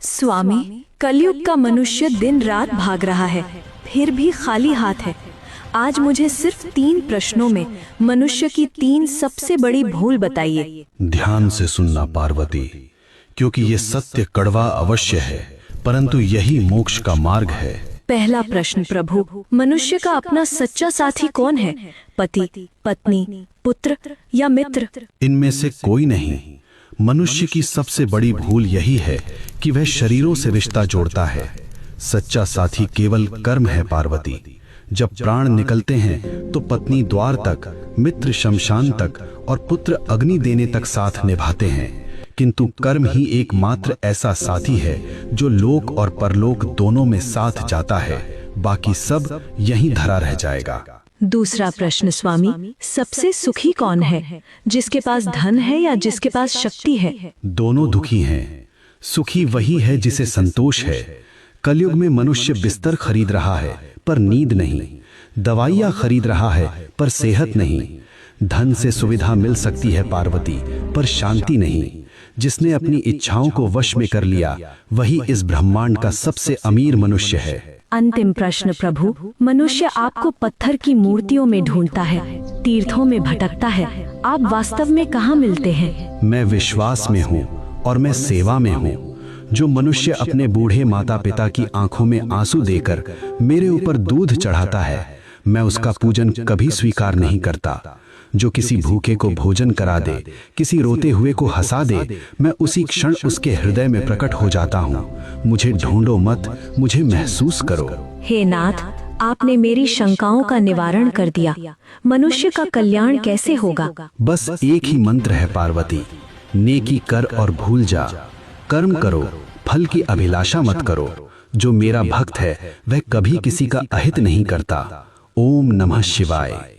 स्वामी, कलयुग का मनुष्य दिन रात भाग रहा है, फिर भी खाली हाथ है। आज मुझे सिर्फ 3 प्रश्नों में मनुष्य की 3 सबसे बड़ी भूल बताइए। ध्यान से सुनना पार्वती, क्योंकि ये सत्य कड़वा अवश्य है, परंतु यही मोक्ष का मार्ग है। पहला प्रश्न प्रभु, मनुष्य का अपना सच्चा साथी कौन है? पति, पत्नी, पुत्र या मित्र? इनमें से कोई नहीं। मनुष्य की सबसे बड़ी भूल यही है कि वह शरीरों से रिश्ता जोड़ता है। सच्चा साथी केवल कर्म है पार्वती। जब प्राण निकलते हैं तो पत्नी द्वार तक, मित्र शमशान तक और पुत्र अग्नि देने तक साथ निभाते हैं, किंतु कर्म ही एकमात्र ऐसा साथी है जो लोक और परलोक दोनों में साथ जाता है। बाकी सब यहीं धरा रह जाएगा। दूसरा प्रश्न स्वामी, सबसे सुखी कौन है? जिसके पास धन है या जिसके पास शक्ति है? दोनों दुखी हैं। सुखी वही है जिसे संतोष है। कलयुग में मनुष्य बिस्तर खरीद रहा है पर नींद नहीं, दवाइयाँ खरीद रहा है पर सेहत नहीं। धन से सुविधा मिल सकती है पार्वती, पर शांति नहीं। जिसने अपनी इच्छाओं को वश में कर लिया वही इस ब्रह्मांड का सबसे अमीर मनुष्य है। अंतिम प्रश्न प्रभु, मनुष्य आपको पत्थर की मूर्तियों में ढूंढता है, तीर्थों में भटकता है, आप वास्तव में कहाँ मिलते हैं? मैं विश्वास में हूँ और मैं सेवा में हूँ। जो मनुष्य अपने बूढ़े माता पिता की आंखों में आंसू देकर मेरे ऊपर दूध चढ़ाता है, मैं उसका पूजन कभी स्वीकार नहीं करता। जो किसी भूखे को भोजन करा दे, किसी रोते हुए को हंसा दे, मैं उसी क्षण उसके हृदय में प्रकट हो जाता हूँ। मुझे ढूंढो मत, मुझे महसूस करो। हे नाथ, आपने मेरी शंकाओं का निवारण कर दिया। मनुष्य का कल्याण कैसे होगा? बस एक ही मंत्र है पार्वती, नेकी कर और भूल जा। कर्म करो, फल की अभिलाषा मत करो। जो मेरा भक्त है वह कभी किसी का अहित नहीं करता। ओम नमः शिवाय।